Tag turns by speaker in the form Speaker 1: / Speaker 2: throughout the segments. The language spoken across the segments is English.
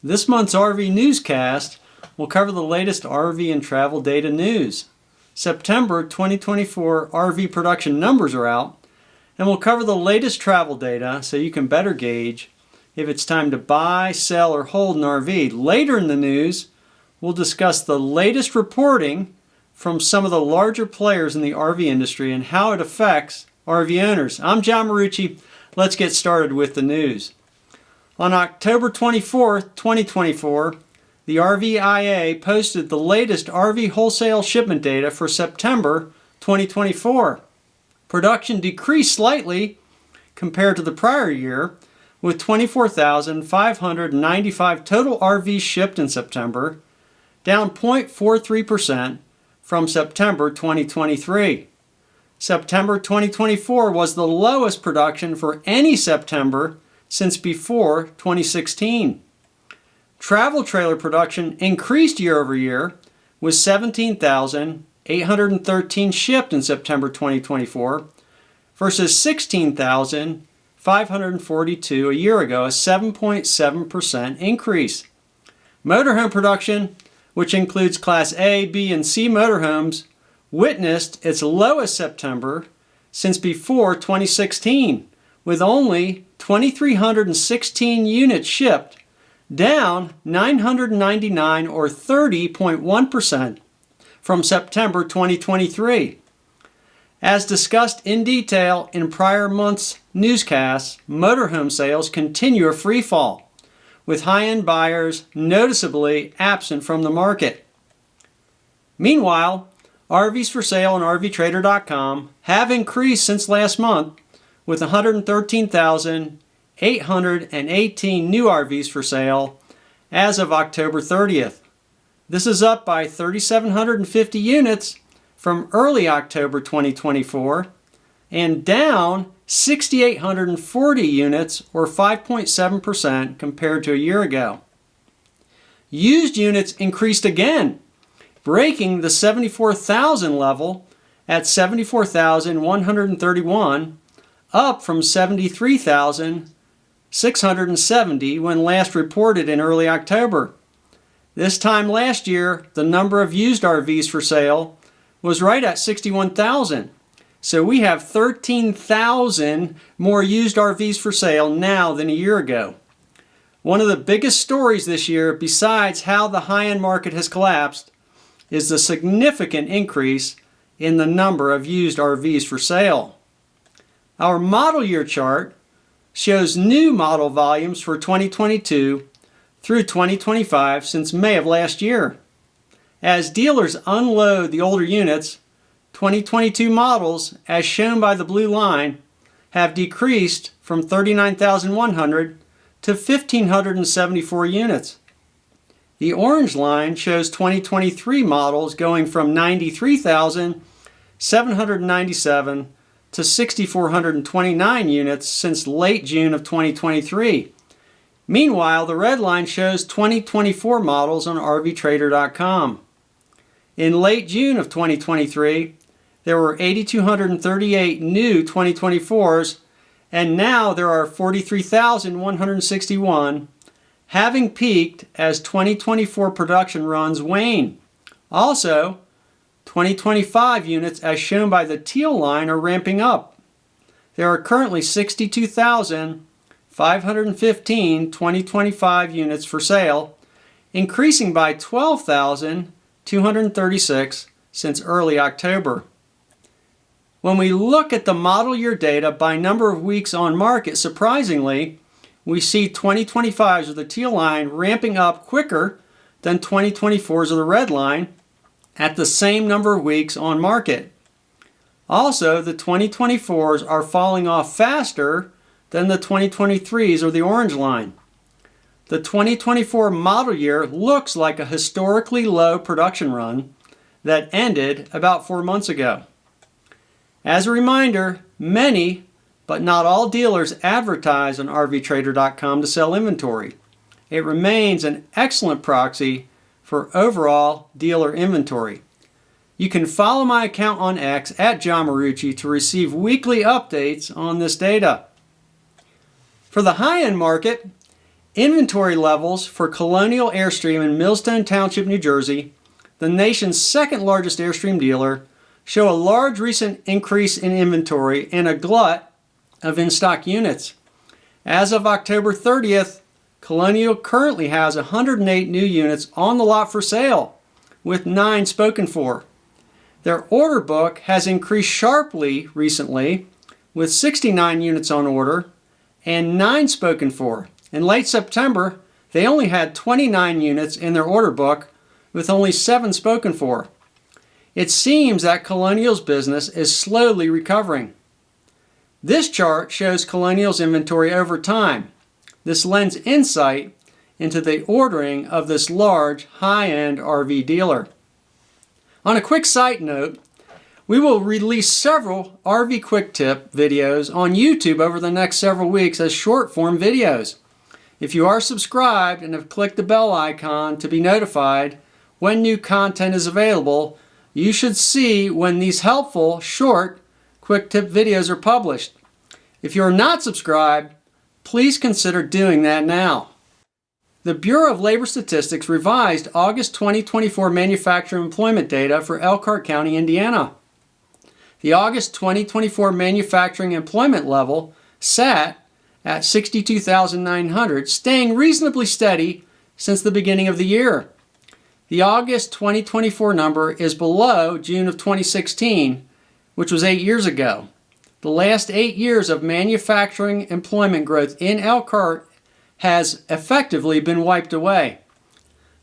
Speaker 1: This month's RV newscast will cover the latest RV and travel data news. September 2024 RV production numbers are out, and we'll cover the latest travel data so you can better gauge if it's time to buy, sell, or hold an RV. Later in the news, we'll discuss the latest reporting from some of the larger players in the RV industry and how it affects RV owners. I'm John Marucci. Let's get started with the news. On October 24th, 2024, the RVIA posted the latest RV wholesale shipment data for September 2024. Production decreased slightly compared to the prior year, with 24,595 total RVs shipped in September, down 0.43% from September 2023. September 2024 was the lowest production for any September since before 2016. Travel trailer production increased year over year, with 17,813 shipped in September 2024 versus 16,542 a year ago, a 7.7% increase. Motorhome production, which includes Class A, B, and C motorhomes, witnessed its lowest September since before 2016, with only 2,316 units shipped, down 999 or 30.1% from September 2023. As discussed in detail in prior months' newscasts, motorhome sales continue a free fall, with high-end buyers noticeably absent from the market. Meanwhile, RVs for sale on RVTrader.com have increased since last month, with 113,818 new RVs for sale as of October 30th. This is up by 3,750 units from early October 2024 and down 6,840 units or 5.7% compared to a year ago. Used units increased again, breaking the 74,000 level at 74,131, up from 73,670 when last reported in early October. This time last year, the number of used RVs for sale was right at 61,000. So we have 13,000 more used RVs for sale now than a year ago. One of the biggest stories this year, besides how the high-end market has collapsed, is the significant increase in the number of used RVs for sale. Our model year chart shows new model volumes for 2022 through 2025 since May of last year. As dealers unload the older units, 2022 models, as shown by the blue line, have decreased from 39,100 to 1,574 units. The orange line shows 2023 models going from 93,797 to 6,429 units since late June of 2023. Meanwhile, the red line shows 2024 models on RVTrader.com. In late June of 2023, there were 8,238 new 2024s, and now there are 43,161, having peaked as 2024 production runs wane. Also, 2025 units, as shown by the teal line, are ramping up. There are currently 62,515 2025 units for sale, increasing by 12,236 since early October. When we look at the model year data by number of weeks on market, surprisingly, we see 2025s of the teal line ramping up quicker than 2024s of the red line at the same number of weeks on market. Also, the 2024s are falling off faster than the 2023s or the orange line. The 2024 model year looks like a historically low production run that ended about 4 months ago. As a reminder, many, but not all dealers advertise on RVTrader.com to sell inventory. It remains an excellent proxy for overall dealer inventory. You can follow my account on X at John Marucci to receive weekly updates on this data. For the high-end market, Inventory levels for Colonial Airstream in Millstone Township, New Jersey, the nation's second largest Airstream dealer, show a large recent increase in inventory and a glut of in-stock units. As of October 30th, Colonial currently has 108 new units on the lot for sale, with 9 spoken for. Their order book has increased sharply recently, with 69 units on order and 9 spoken for. In late September, they only had 29 units in their order book, with only 7 spoken for. It seems that Colonial's business is slowly recovering. This chart shows Colonial's inventory over time. This lends insight into the ordering of this large, high-end RV dealer. On a quick side note, we will release several RV Quick Tip videos on YouTube over the next several weeks as short-form videos. If you are subscribed and have clicked the bell icon to be notified when new content is available, you should see when these helpful, short, quick tip videos are published. If you are not subscribed, please consider doing that now. The Bureau of Labor Statistics revised August 2024 manufacturing employment data for Elkhart County, Indiana. The August 2024 manufacturing employment level sat at 62,900, staying reasonably steady since the beginning of the year. The August 2024 number is below June of 2016, which was 8 years ago. The last 8 years of manufacturing employment growth in Elkhart has effectively been wiped away.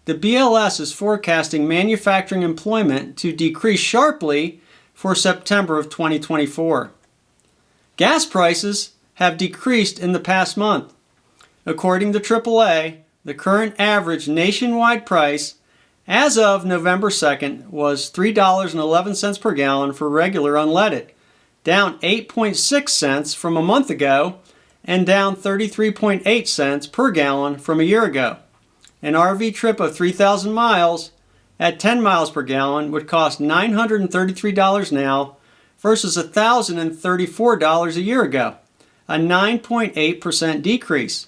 Speaker 1: The BLS is forecasting manufacturing employment to decrease sharply for September of 2024. Gas prices have decreased in the past month. According to AAA, the current average nationwide price as of November 2nd was $3.11 per gallon for regular unleaded, down 8.6 cents from a month ago and down 33.8 cents per gallon from a year ago. An RV trip of 3,000 miles at 10 miles per gallon would cost $933 now versus $1,034 a year ago, a 9.8% decrease.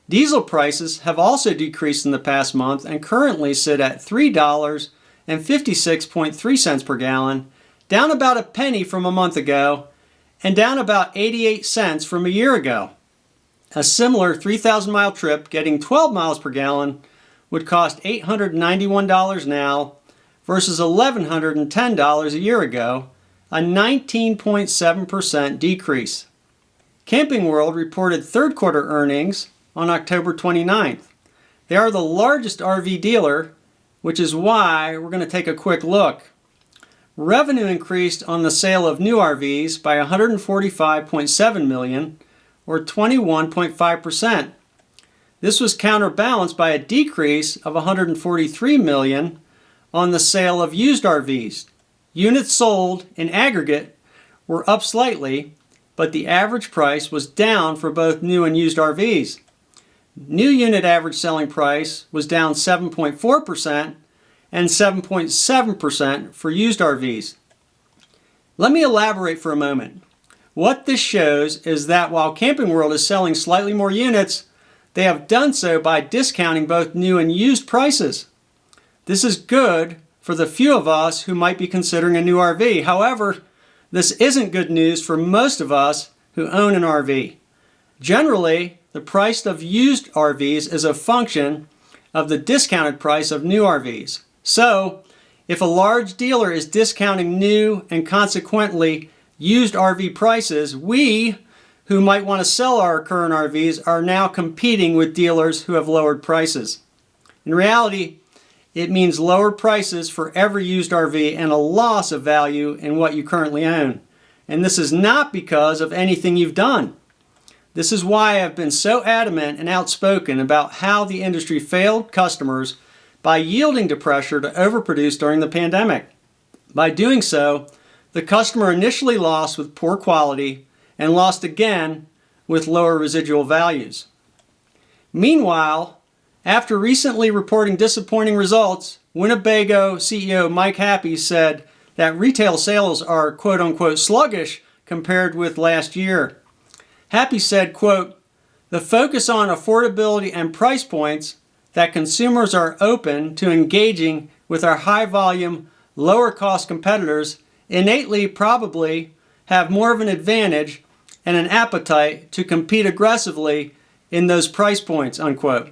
Speaker 1: Diesel prices have also decreased in the past month and currently sit at $3.56.3 per gallon, down about a penny from a month ago and down about 88 cents from a year ago. A similar 3,000-mile trip getting 12 miles per gallon would cost $891 now versus $1,110 a year ago, a 19.7% decrease. Camping World reported third quarter earnings on October 29th. They are the largest RV dealer, which is why we're going to take a quick look. Revenue increased on the sale of new RVs by $145.7 million, or 21.5%. This was counterbalanced by a decrease of $143 million on the sale of used RVs. Units sold in aggregate were up slightly, but the average price was down for both new and used RVs. New unit average selling price was down 7.4% and 7.7% for used RVs. Let me elaborate for a moment. What this shows is that while Camping World is selling slightly more units, they have done so by discounting both new and used prices. This is good for the few of us who might be considering a new RV. However, this isn't good news for most of us who own an RV. Generally, the price of used RVs is a function of the discounted price of new RVs. So, if a large dealer is discounting new and consequently used RV prices, we who might want to sell our current RVs are now competing with dealers who have lowered prices. In reality, it means lower prices for every used RV and a loss of value in what you currently own. And this is not because of anything you've done. This is why I've been so adamant and outspoken about how the industry failed customers by yielding to pressure to overproduce during the pandemic. By doing so, the customer initially lost with poor quality and lost again with lower residual values. Meanwhile, after recently reporting disappointing results, Winnebago CEO Mike Happy said that retail sales are quote-unquote sluggish compared with last year. Happy said, quote, The focus on affordability and price points that consumers are open to engaging with our high-volume, lower-cost competitors innately probably have more of an advantage and an appetite to compete aggressively in those price points, unquote.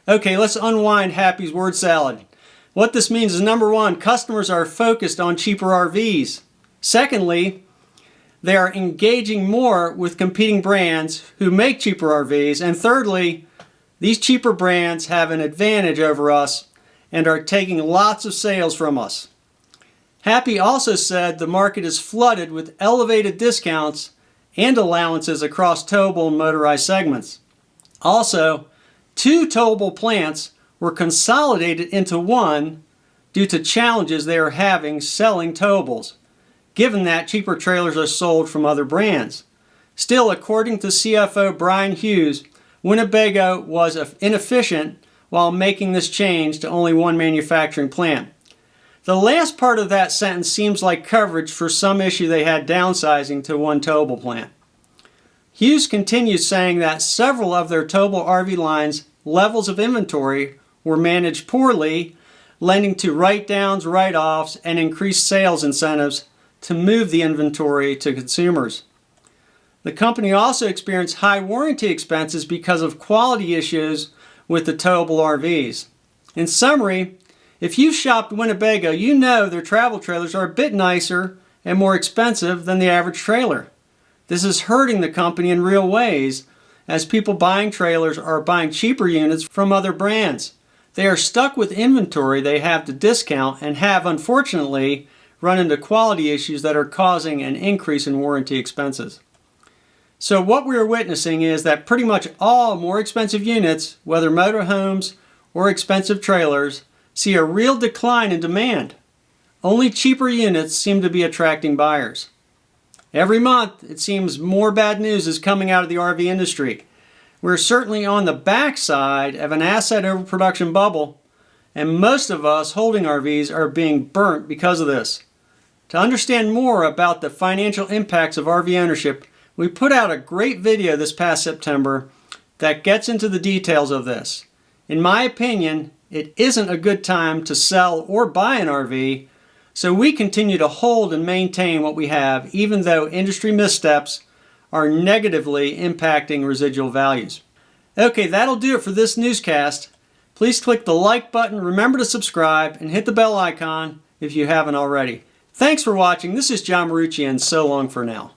Speaker 1: Okay, let's unwind Happy's word salad. What this means is, number one, customers are focused on cheaper RVs. Secondly, they are engaging more with competing brands who make cheaper RVs. And thirdly, these cheaper brands have an advantage over us and are taking lots of sales from us. Happy also said the market is flooded with elevated discounts and allowances across towable and motorized segments. Also, 2 towable plants were consolidated into one due to challenges they are having selling towables, given that cheaper trailers are sold from other brands. Still, according to CFO Brian Hughes, Winnebago was inefficient while making this change to only one manufacturing plant. The last part of that sentence seems like coverage for some issue they had downsizing to one towable plant. Hughes continues saying that several of their towable RV lines' levels of inventory were managed poorly, lending to write-downs, write-offs, and increased sales incentives to move the inventory to consumers. The company also experienced high warranty expenses because of quality issues with the towable RVs. In summary, if you've shopped Winnebago, you know their travel trailers are a bit nicer and more expensive than the average trailer. This is hurting the company in real ways, as people buying trailers are buying cheaper units from other brands. They are stuck with inventory they have to discount and have, unfortunately, run into quality issues that are causing an increase in warranty expenses. So what we are witnessing is that pretty much all more expensive units, whether motorhomes or expensive trailers, see a real decline in demand. Only cheaper units seem to be attracting buyers. Every month, it seems more bad news is coming out of the RV industry. We're certainly on the backside of an asset overproduction bubble, and most of us holding RVs are being burnt because of this. To understand more about the financial impacts of RV ownership, we put out a great video this past September that gets into the details of this. In my opinion, it isn't a good time to sell or buy an RV, so we continue to hold and maintain what we have, even though industry missteps are negatively impacting residual values. Okay, that'll do it for this newscast. Please click the like button, remember to subscribe, and hit the bell icon if you haven't already. Thanks for watching. This is John Marucci, and so long for now.